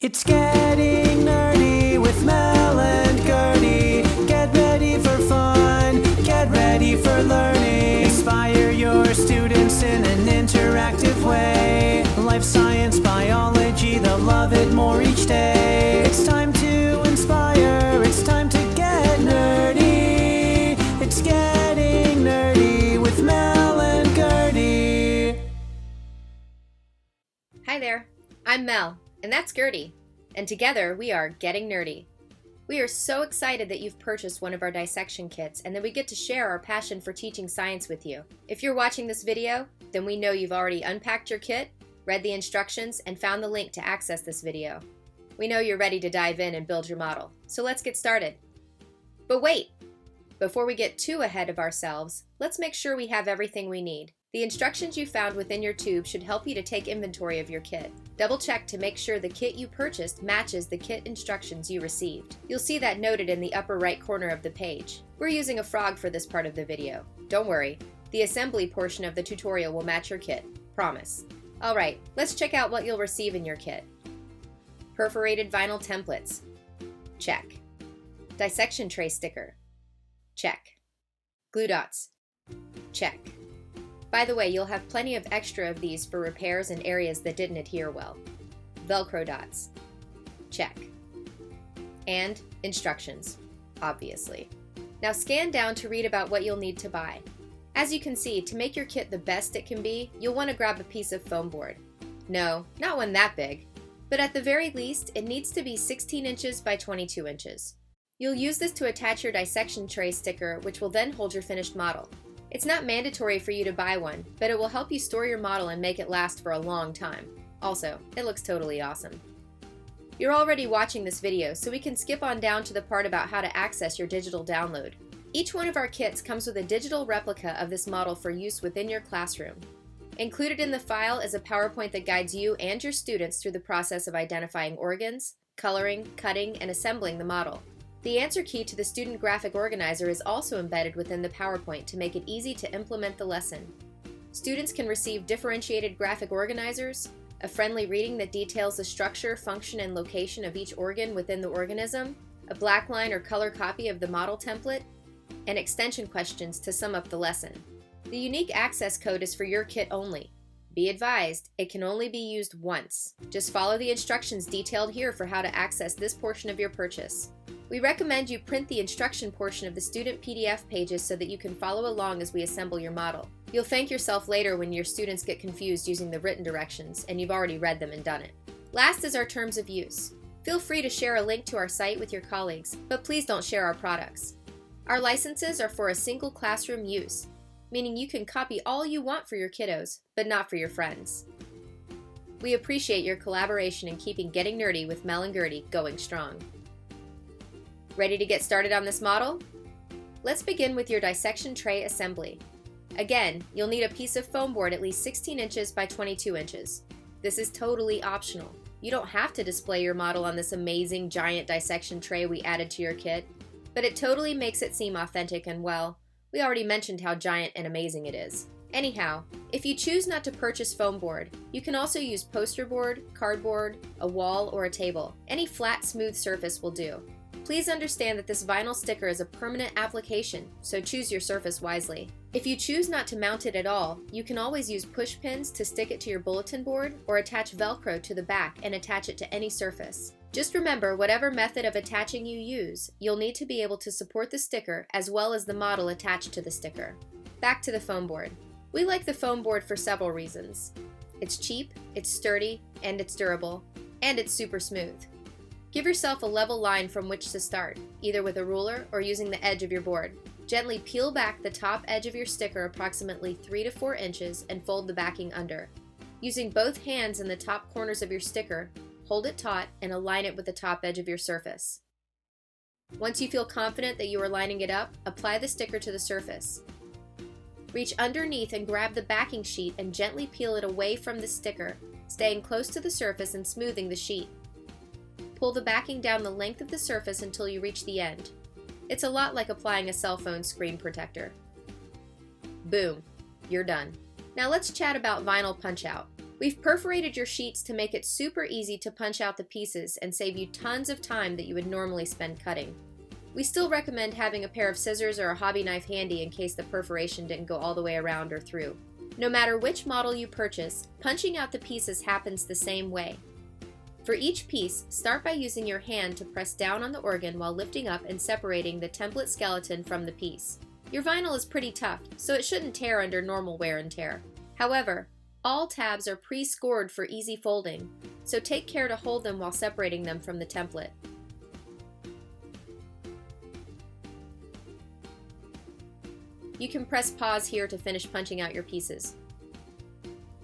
It's getting nerdy with Mel and Gertie. Get ready for fun, get ready for learning. Inspire your students in an interactive way. Life science, biology, they'll love it more each day. It's time to inspire, it's time to get nerdy. It's getting nerdy with Mel and Gertie. Hi there, I'm Mel, and that's Gertie, and together we are Getting Nerdy. We are so excited that you've purchased one of our dissection kits and that we get to share our passion for teaching science with you. If you're watching this video, then we know you've already unpacked your kit, read the instructions, and found the link to access this video. We know you're ready to dive in and build your model, so let's get started. But wait! Before we get too ahead of ourselves, let's make sure we have everything we need. The instructions you found within your tube should help you to take inventory of your kit. Double check to make sure the kit you purchased matches the kit instructions you received. You'll see that noted in the upper right corner of the page. We're using a frog for this part of the video. Don't worry, the assembly portion of the tutorial will match your kit. Promise. Alright, let's check out what you'll receive in your kit. Perforated vinyl templates. Check. Dissection tray sticker. Check. Glue dots. Check. By the way, you'll have plenty of extra of these for repairs in areas that didn't adhere well. VELCRO dots. Check. And instructions, obviously. Now scan down to read about what you'll need to buy. As you can see, to make your kit the best it can be, you'll want to grab a piece of foam board. No, not one that big, but at the very least, it needs to be 16 inches by 22 inches. You'll use this to attach your dissection tray sticker, which will then hold your finished model. It's not mandatory for you to buy one, but it will help you store your model and make it last for a long time. Also, it looks totally awesome. You're already watching this video, so we can skip on down to the part about how to access your digital download. Each one of our kits comes with a digital replica of this model for use within your classroom. Included in the file is a PowerPoint that guides you and your students through the process of identifying organs, coloring, cutting, and assembling the model. The answer key to the student graphic organizer is also embedded within the PowerPoint to make it easy to implement the lesson. Students can receive differentiated graphic organizers, a friendly reading that details the structure, function, and location of each organ within the organism, a black line or color copy of the model template, and extension questions to sum up the lesson. The unique access code is for your kit only. Be advised, it can only be used once. Just follow the instructions detailed here for how to access this portion of your purchase. We recommend you print the instruction portion of the student PDF pages so that you can follow along as we assemble your model. You'll thank yourself later when your students get confused using the written directions and you've already read them and done it. Last is our terms of use. Feel free to share a link to our site with your colleagues, but please don't share our products. Our licenses are for a single classroom use, meaning you can copy all you want for your kiddos, but not for your friends. We appreciate your collaboration in keeping Getting Nerdy with Mel and Gertie going strong. Ready to get started on this model? Let's begin with your dissection tray assembly. Again, you'll need a piece of foam board at least 16 inches by 22 inches. This is totally optional. You don't have to display your model on this amazing giant dissection tray we added to your kit, but it totally makes it seem authentic and, well, we already mentioned how giant and amazing it is. Anyhow, if you choose not to purchase foam board, you can also use poster board, cardboard, a wall, or a table. Any flat, smooth surface will do. Please understand that this vinyl sticker is a permanent application, so choose your surface wisely. If you choose not to mount it at all, you can always use push pins to stick it to your bulletin board or attach VELCRO to the back and attach it to any surface. Just remember, whatever method of attaching you use, you'll need to be able to support the sticker as well as the model attached to the sticker. Back to the foam board. We like the foam board for several reasons. It's cheap, it's sturdy, and it's durable, and it's super smooth. Give yourself a level line from which to start, either with a ruler or using the edge of your board. Gently peel back the top edge of your sticker approximately 3 to 4 inches and fold the backing under. Using both hands in the top corners of your sticker, hold it taut and align it with the top edge of your surface. Once you feel confident that you are lining it up, apply the sticker to the surface. Reach underneath and grab the backing sheet and gently peel it away from the sticker, staying close to the surface and smoothing the sheet. Pull the backing down the length of the surface until you reach the end. It's a lot like applying a cell phone screen protector. Boom, you're done. Now let's chat about vinyl punch-out. We've perforated your sheets to make it super easy to punch out the pieces and save you tons of time that you would normally spend cutting. We still recommend having a pair of scissors or a hobby knife handy in case the perforation didn't go all the way around or through. No matter which model you purchase, punching out the pieces happens the same way. For each piece, start by using your hand to press down on the organ while lifting up and separating the template skeleton from the piece. Your vinyl is pretty tough, so it shouldn't tear under normal wear and tear. However, all tabs are pre-scored for easy folding, so take care to hold them while separating them from the template. You can press pause here to finish punching out your pieces.